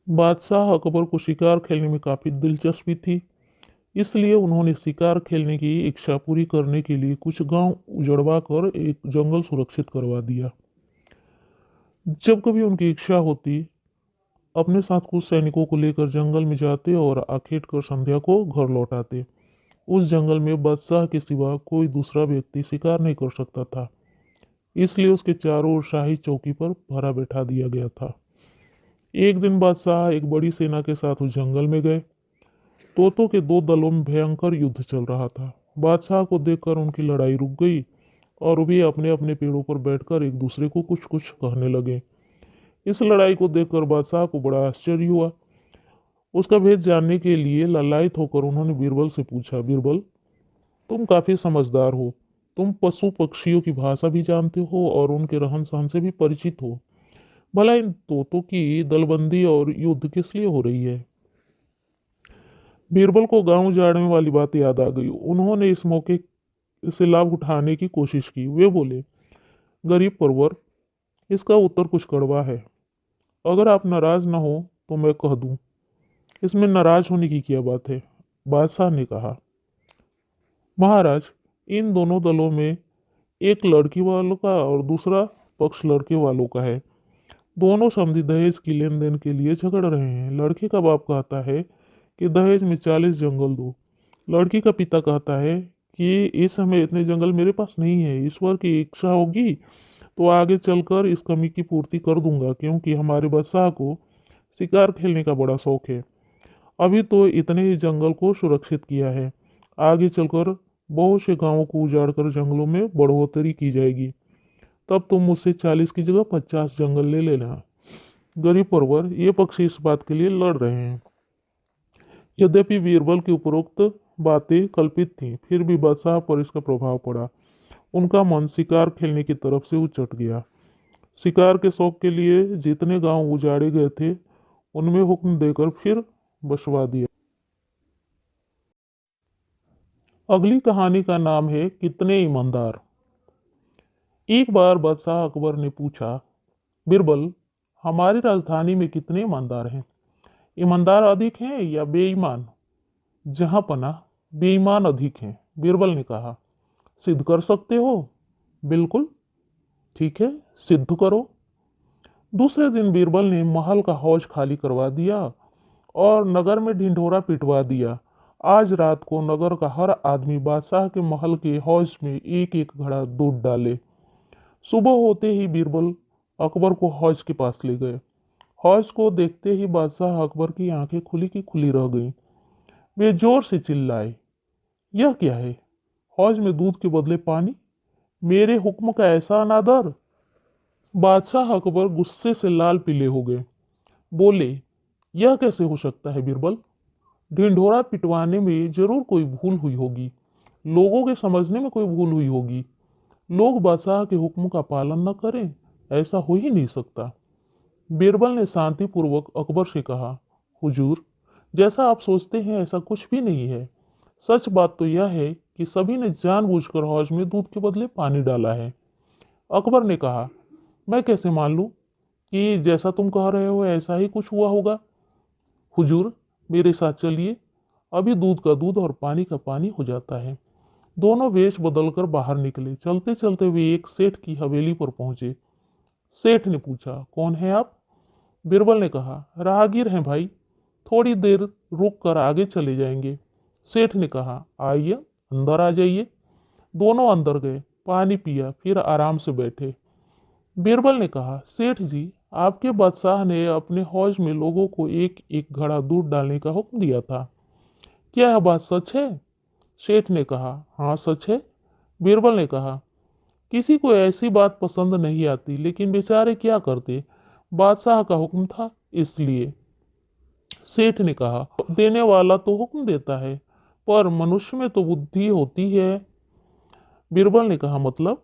बादशाह अकबर को शिकार खेलने में काफ़ी दिलचस्पी थी, इसलिए उन्होंने शिकार खेलने की इच्छा पूरी करने के लिए कुछ गांव उजड़वा कर एक जंगल सुरक्षित करवा दिया। जब कभी उनकी इच्छा होती, अपने साथ कुछ सैनिकों को लेकर जंगल में जाते और आखेट कर संध्या को घर लौट आते। उस जंगल में बादशाह के सिवा कोई दूसरा व्यक्ति शिकार नहीं कर सकता था, इसलिए उसके चारों ओर शाही चौकी पर पहरा बैठा दिया गया था। एक दिन बादशाह एक बड़ी सेना के साथ उस जंगल में गए। तोतों के दो दलों में भयंकर युद्ध चल रहा था। बादशाह को देखकर उनकी लड़ाई रुक गई और वे अपने अपने पेड़ों पर बैठकर एक दूसरे को कुछ कुछ कहने लगे। इस लड़ाई को देखकर बादशाह को बड़ा आश्चर्य हुआ। उसका भेद जानने के लिए लालायित होकर उन्होंने बीरबल से पूछा, बीरबल, तुम काफी समझदार हो। तुम पशु पक्षियों की भाषा भी जानते हो और उनके रहन सहन से भी परिचित हो। भला इन तोतों की दलबंदी और युद्ध किस लिए हो रही है? बीरबल को गांव उजाड़ने वाली बात याद आ गई। उन्होंने इस मौके से लाभ उठाने की कोशिश की। वे बोले, गरीब परवर, इसका उत्तर कुछ कड़वा है। अगर आप नाराज ना हो तो मैं कह दूं। इसमें नाराज होने की क्या बात है? बादशाह ने कहा, महाराज, इन दोनों दलों में एक लड़की वालों का और दूसरा पक्ष लड़के वालों का है। दोनों समधी दहेज की लेन देन के लिए झगड़ रहे हैं। लड़के का बाप कहता है कि दहेज में 40 जंगल दो। लड़की का पिता कहता है कि इस समय इतने जंगल मेरे पास नहीं है। ईश्वर की इच्छा होगी तो आगे चलकर इस कमी की पूर्ति कर दूंगा, क्योंकि हमारे बादशाह को शिकार खेलने का बड़ा शौक है। अभी तो इतने ही जंगल को सुरक्षित किया है, आगे चलकर बहुत से गांवों को उजाड़कर जंगलों में बढ़ोतरी की जाएगी। तब तुम मुझसे 40 की जगह 50 जंगल ले लेना। गरीब परवर, ये पक्षी इस बात के लिए लड़ रहे हैं। यद्यपि बीरबल की उपरोक्त बातें कल्पित थीं, फिर भी बादशाह पर इसका प्रभाव पड़ा। उनका मन शिकार खेलने की तरफ से उचट गया। शिकार के शौक के लिए जितने गांव उजाड़े गए थे, उनमें हुक्म देकर फिर बसवा दिया। अगली कहानी का नाम है कितने ईमानदार। एक बार बादशाह अकबर ने पूछा, बिरबल, हमारी राजधानी में कितने ईमानदार हैं? ईमानदार अधिक हैं या बेईमान? जहां पना बेईमान अधिक हैं, बीरबल ने कहा। सिद्ध कर सकते हो? बिल्कुल। ठीक है, सिद्ध करो। दूसरे दिन बीरबल ने महल का हौज खाली करवा दिया और नगर में ढिंढोरा पिटवा दिया। आज रात को नगर का हर आदमी बादशाह के महल के हौज में एक एक घड़ा दूध डाले। सुबह होते ही बीरबल अकबर को हौज के पास ले गए। हौज को देखते ही बादशाह अकबर की आंखें खुली की खुली रह गईं। वे जोर से चिल्लाए, यह क्या है? हौज में दूध के बदले पानी? मेरे हुक्म का ऐसा अनादर! बादशाह अकबर गुस्से से लाल पीले हो गए। बोले, यह कैसे हो सकता है बीरबल? ढिंढोरा पिटवाने में जरूर कोई भूल हुई होगी। लोगों के समझने में कोई भूल हुई होगी। लोग बादशाह के हुक्म का पालन न करें, ऐसा हो ही नहीं सकता। बीरबल ने शांतिपूर्वक अकबर से कहा, हुजूर, जैसा आप सोचते हैं ऐसा कुछ भी नहीं है। सच बात तो यह है कि सभी ने जानबूझकर हौज में दूध के बदले पानी डाला है। अकबर ने कहा, मैं कैसे मान लूं कि जैसा तुम कह रहे हो ऐसा ही कुछ हुआ होगा? हुजूर, मेरे साथ चलिए, अभी दूध का दूध और पानी का पानी हो जाता है। दोनों वेश बदलकर बाहर निकले। चलते चलते वे एक सेठ की हवेली पर पहुंचे। सेठ ने पूछा, कौन है आप? बीरबल ने कहा, राहगीर हैं भाई, थोड़ी देर रुक कर आगे चले जाएंगे। सेठ ने कहा, आइए, अंदर आ जाइए। दोनों अंदर गए, पानी पिया, फिर आराम से बैठे। बीरबल ने कहा, सेठ जी, आपके बादशाह ने अपने हौज में लोगों को एक एक घड़ा दूध डालने का हुक्म दिया था। क्या यह बात सच है? सेठ ने कहा, हाँ सच है। बीरबल ने कहा, किसी को ऐसी बात पसंद नहीं आती, लेकिन बेचारे क्या करते, बादशाह का हुक्म था इसलिए। सेठ ने कहा, देने वाला तो हुक्म देता है, पर मनुष्य में तो बुद्धि होती है। बीरबल ने कहा, मतलब?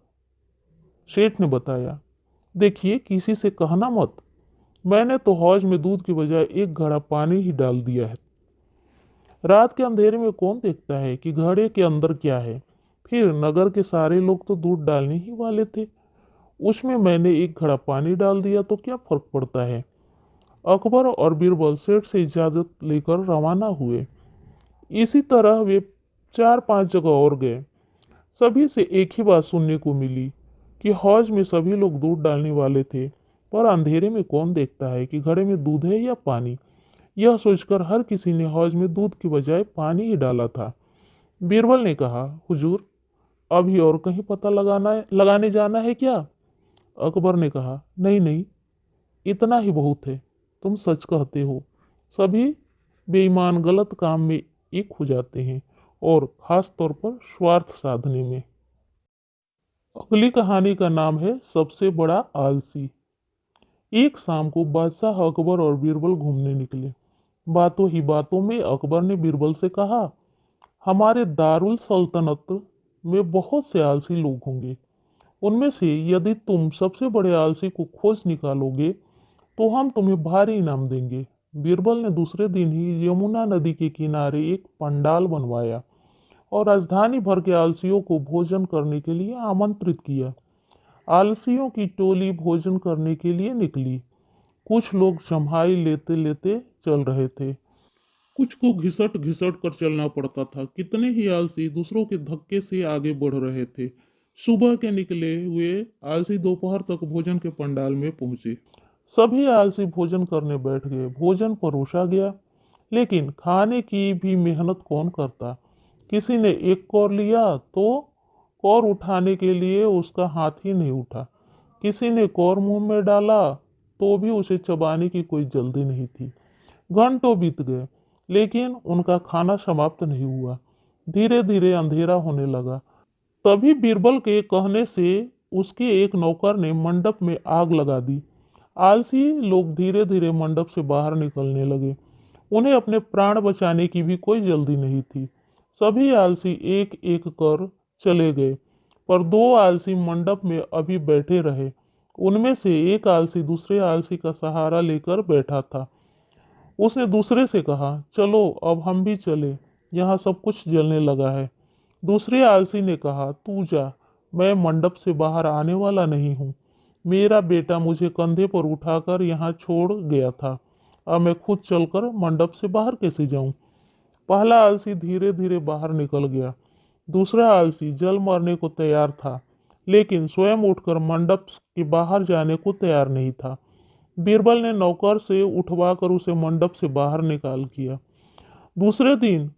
सेठ ने बताया, देखिए, किसी से कहना मत। मैंने तो हौज में दूध की बजाय एक घड़ा पानी ही डाल दिया है। रात के अंधेरे में कौन देखता है कि घड़े के अंदर क्या है? फिर नगर के सारे लोग तो दूध डालने ही वाले थे। उसमें मैंने एक घड़ा पानी डाल दिया तो क्या फर्क पड़ता है? अकबर और बीरबल सेठ से इजाज़त लेकर रवाना हुए। इसी तरह वे 4-5 जगह और गए। सभी से एक ही बात सुनने को मिली कि हौज में सभी लोग दूध डालने वाले थे, पर अंधेरे में कौन देखता है कि घड़े में दूध है या पानी। यह सोचकर हर किसी ने हौज में दूध की बजाय पानी ही डाला था। बीरबल ने कहा, हुजूर, अभी और कहीं पता लगाने जाना है क्या? अकबर ने कहा, नहीं नहीं, इतना ही बहुत है। तुम सच कहते हो। सभी बेईमान गलत काम में एक हो जाते हैं, और खास तौर पर स्वार्थ साधने में। अगली कहानी का नाम है सबसे बड़ा आलसी। एक शाम को बादशाह अकबर और बीरबल घूमने निकले। बातों ही बातों में अकबर ने बीरबल से कहा, हमारे दारुल सल्तनत में बहुत से आलसी लोग होंगे। उनमें से यदि तुम सबसे बड़े आलसी को खोज निकालोगे तो हम तुम्हें भारी इनाम देंगे। बीरबल ने दूसरे दिन ही यमुना नदी के किनारे एक पंडाल बनवाया और राजधानी भर के आलसियों को भोजन करने के लिए आमंत्रित किया। आलसियों की टोली भोजन करने के लिए निकली। कुछ लोग जम्हाई लेते लेते चल रहे थे, कुछ को घिसट घिसट कर चलना पड़ता था। कितने ही आलसी दूसरों के धक्के से आगे बढ़ रहे थे। सुबह के निकले हुए आलसी दोपहर तक भोजन के पंडाल में पहुंचे। सभी आलसी भोजन करने बैठ गए। भोजन परोसा गया, लेकिन खाने की भी मेहनत कौन करता। किसी ने एक कौर लिया तो कौर उठाने के लिए उसका हाथ ही नहीं उठा। किसी ने कौर मुंह में डाला तो भी उसे चबाने की कोई जल्दी नहीं थी। घंटों बीत गए, लेकिन उनका खाना समाप्त नहीं हुआ। धीरे धीरे अंधेरा होने लगा। तभी बीरबल के कहने से उसके एक नौकर ने मंडप में आग लगा दी। आलसी लोग धीरे धीरे मंडप से बाहर निकलने लगे। उन्हें अपने प्राण बचाने की भी कोई जल्दी नहीं थी। सभी आलसी एक एक कर चले गए, पर दो आलसी मंडप में अभी बैठे रहे। उनमें से एक आलसी दूसरे आलसी का सहारा लेकर बैठा था। उसने दूसरे से कहा, चलो अब हम भी चले, यहाँ सब कुछ जलने लगा है। दूसरे आलसी ने कहा, तू जा, मैं मंडप से बाहर आने वाला नहीं हूँ। मेरा बेटा मुझे कंधे पर उठाकर यहाँ छोड़ गया था। अब मैं खुद चलकर मंडप से बाहर कैसे जाऊं? पहला आलसी धीरे धीरे बाहर निकल गया। दूसरा आलसी जल मरने को तैयार था, लेकिन स्वयं उठकर मंडप के बाहर जाने को तैयार नहीं था। बीरबल ने नौकर से उठवाकर उसे मंडप से बाहर निकाल किया। दूसरे दिन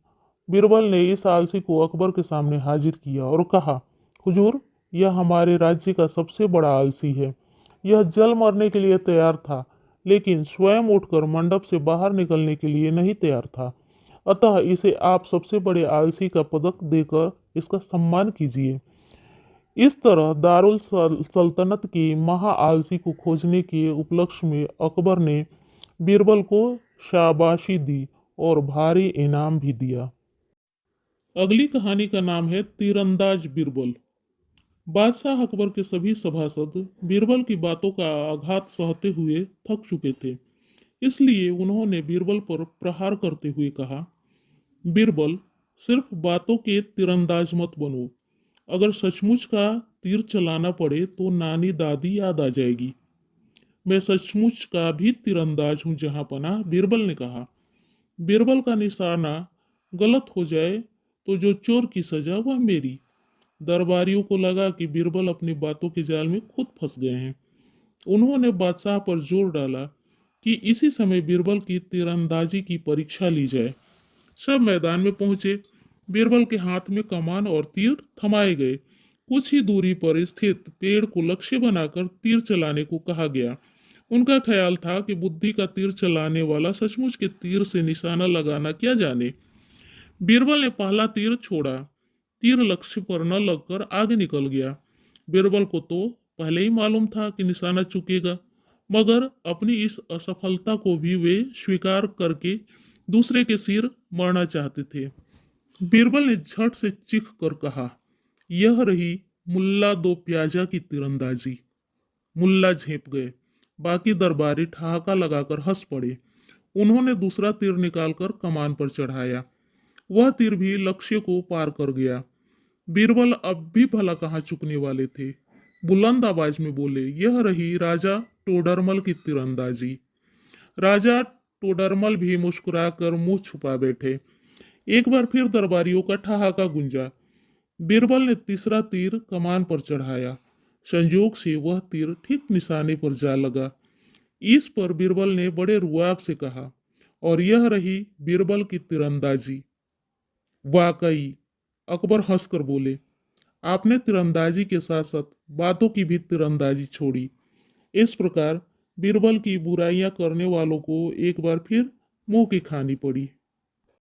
बीरबल ने इस आलसी को अकबर के सामने हाजिर किया और कहा, हुजूर, यह हमारे राज्य का सबसे बड़ा आलसी है। यह जल मरने के लिए तैयार था, लेकिन स्वयं उठकर मंडप से बाहर निकलने के लिए नहीं तैयार था। अतः इसे आप सबसे बड़े आलसी का पदक देकर इसका सम्मान कीजिए। इस तरह दारुल सल्तनत के महा आलसी को खोजने के उपलक्ष्य में अकबर ने बीरबल को शाबाशी दी और भारी इनाम भी दिया। अगली कहानी का नाम है तीरंदाज बीरबल। बादशाह अकबर के सभी सभासद बीरबल की बातों का आघात सहते हुए थक चुके थे। इसलिए उन्होंने बीरबल पर प्रहार करते हुए कहा, बीरबल, सिर्फ बातों के तीरंदाज मत बनो। अगर सचमुच का तीर चलाना पड़े तो नानी दादी याद आ जाएगी। मैं सचमुच का भी तीरंदाज हूँ जहां पना, बीरबल ने कहा। बीरबल का निशाना गलत हो जाए तो जो चोर की सजा वह मेरी। दरबारियों को लगा कि बीरबल अपनी बातों के जाल में खुद फंस गए हैं। उन्होंने बादशाह पर जोर डाला कि इसी समय बीरबल की तीरंदाजी की परीक्षा ली जाए। सब मैदान में पहुंचे। बीरबल के हाथ में कमान और तीर थमाए गए। कुछ ही दूरी पर स्थित पेड़ को लक्ष्य बनाकर तीर चलाने को कहा गया। उनका ख्याल था कि बुद्धि का तीर चलाने वाला सचमुच के तीर से निशाना लगाना क्या जाने। बीरबल ने पहला तीर छोड़ा। तीर लक्ष्य पर न लगकर आगे निकल गया। बीरबल को तो पहले ही मालूम था कि निशाना चुकेगा, मगर अपनी इस असफलता को भी वे स्वीकार करके दूसरे के सिर मरना चाहते थे। बीरबल ने झट से चीख कर कहा, यह रही मुल्ला दो प्याजा की तीरंदाजी। मुल्ला झेप गए। बाकी दरबारी ठहाका लगाकर हंस पड़े। उन्होंने दूसरा तीर निकालकर कमान पर चढ़ाया। वह तीर भी लक्ष्य को पार कर गया। बीरबल अब भी भला कहाँ चुकने वाले थे। बुलंद आवाज में बोले, यह रही राजा टोडरमल की तीरंदाजी। राजा टोडरमल भी मुस्कुराकर मुंह छुपा बैठे। एक बार फिर दरबारियों का ठहाका गूंजा। बीरबल ने तीसरा तीर कमान पर चढ़ाया। संयोग से वह तीर ठीक निशाने पर जा लगा। इस पर बीरबल ने बड़े रुआब से कहा, और यह रही बीरबल की तीरंदाजी। वाकई, अकबर हंसकर बोले, आपने तीरंदाजी के साथ साथ बातों की भी तीरंदाजी छोड़ी। इस प्रकार बीरबल की बुराइयां करने वालों को एक बार फिर मुंह की खानी पड़ी।